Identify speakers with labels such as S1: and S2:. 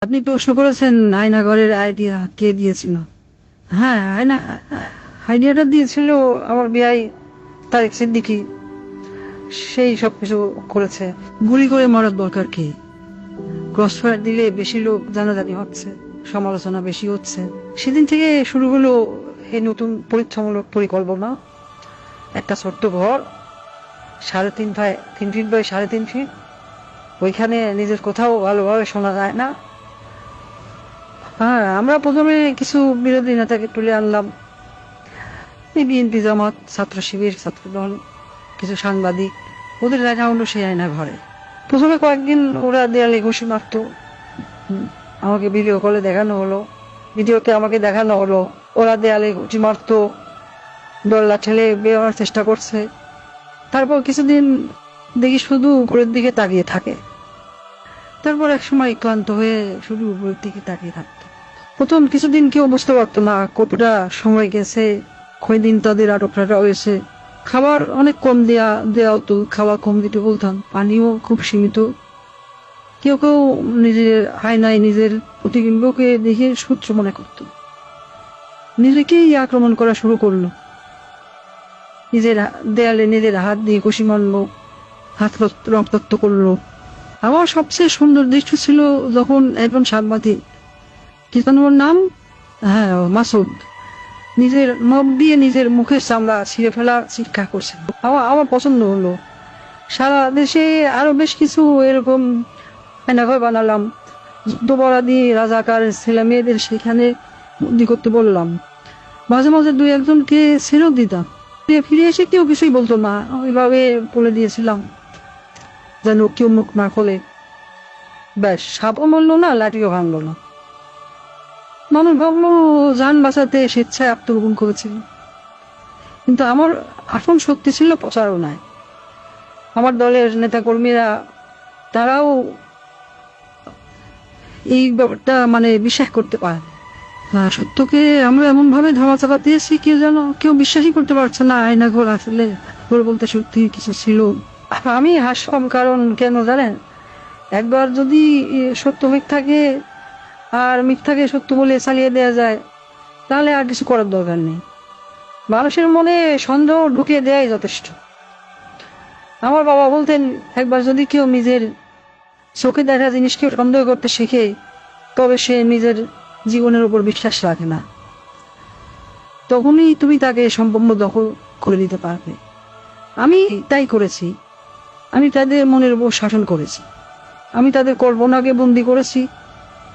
S1: আপনি প্রশ্ন করেছেন আয়নাঘরের আইডিয়া কে দিয়েছিল। হ্যাঁ, আইডিয়াটা দিয়েছিল আমার বিআই তারেক সিদ্দিকী। সেই সবকিছু করেছে। গুলি করে মারার দরকার কি? ক্রসফায়ার দিলে বেশি লোক জানাজানি হচ্ছে, সমালোচনা বেশি হচ্ছে। সেদিন থেকে শুরু হলো এই নতুন পরীক্ষামূলক পরিকল্পনা। একটা ছোট্ট ঘর, 3.5 ফিট বাই 3.5 ফিট। ওইখানে নিজের কোথাও ভালোভাবে শোনা যায় না। হ্যাঁ, আমরা প্রথমে কিছু বিরোধী নেতাকে তুলে আনলাম, এই বিএনপি, জামাত, ছাত্র শিবির, ছাত্রদল, কিছু সাংবাদিক। ওদের জায়গা হলো সেই আয়না ঘরে। প্রথমে কয়েকদিন ওরা দেয়ালে ঘুষি মারতো। আমাকে ভিডিও কলে দেখানো হলো, ভিডিওতে আমাকে দেখানো হলো ওরা দেয়ালে ঘুষি মারতো, দল্লা ঠেলে বেরোনোর চেষ্টা করছে। তারপর কিছুদিন দেখি শুধু উপরের দিকে তাকিয়ে থাকে। তারপর এক সময় ক্লান্ত হয়ে শুধু উপরের দিকে তাকিয়ে থাকতো। প্রথম কিছুদিন কেউ বুঝতে পারতো না কতটা সময় গেছে, কয়দিন তাদের আটকটা হয়েছে। খাবার অনেক কম দেওয়া হতো, খাওয়া কম দিতে বলতাম, পানিও খুব সীমিত। কেউ কেউ নিজের আয়নায় নিজের প্রতিবিম্বকে দেখে সূত্র মনে করত, নিজেকেই আক্রমণ করা শুরু করলো। নিজের দেয়ালে নিজের হাত দিয়ে ঘুষি মারলো, হাত রক্তাক্ত করলো। আমার সবচেয়ে সুন্দর দৃশ্য ছিল যখন একজন সাংবাদিক, কি যেন ওর নাম, হ্যাঁ মাসুদ, নিজের নখ দিয়ে নিজের মুখের চামড়া ছিঁড়ে ফেলা শিক্ষা করছে। আমার পছন্দ হলো। সারা দেশে আরো বেশ কিছু এরকম আয়নাঘর বানালাম। যুদ্ধপরাধী রাজাকার ছেলে মেয়েদের সেখানে বন্দি করতে বললাম। মাঝে মাঝে 2-1জনকে ছেড়েও দিতাম। ফিরে এসে কেউ কিছুই বলতো না, ওইভাবে বলে দিয়েছিলাম যেন কেউ মুখ না খোলে। ব্যাস, সাপও মরলো না, লাঠিও ভাঙলো না। মানুষ ভাবলো যান বাঁচাতে স্বেচ্ছায় আত্মগোপন করেছিল, কিন্তু আমার আসল শক্তি ছিল প্রচারণায়। আমার দলের নেতা কর্মীরা, তারাও এই ব্যাপারটা বিশ্বাস করতে পারে। সত্যকে আমরা এমন ভাবে ধামাচাপা দিয়েছি, কেউ বিশ্বাসই করতে পারছে না আয়নাঘর আসলে ঘর বলতে সত্যি কিছু ছিল। আমি হাসলাম, কারণ কেন জানেন, একবার যদি সত্য মিথ্যাকে আর মিথ্যাকে সত্য বলে চালিয়ে দেওয়া যায়, তাহলে আর কিছু করার দরকার নেই। মানুষের মনে সন্দেহ ঢুকিয়ে দেওয়াই যথেষ্ট। আমার বাবা বলতেন, একবার যদি কেউ নিজের চোখে দেখা জিনিসকে সন্দেহ করতে শিখে, তবে সে নিজের জীবনের উপর বিশ্বাস রাখে না। তখনই তুমি তাকে সম্পূর্ণ দখল করে দিতে পারবে। আমি তাই করেছি। আমি তাদের মনের উপর শাসন করেছি। আমি তাদের কল্পনাকে বন্দি করেছি।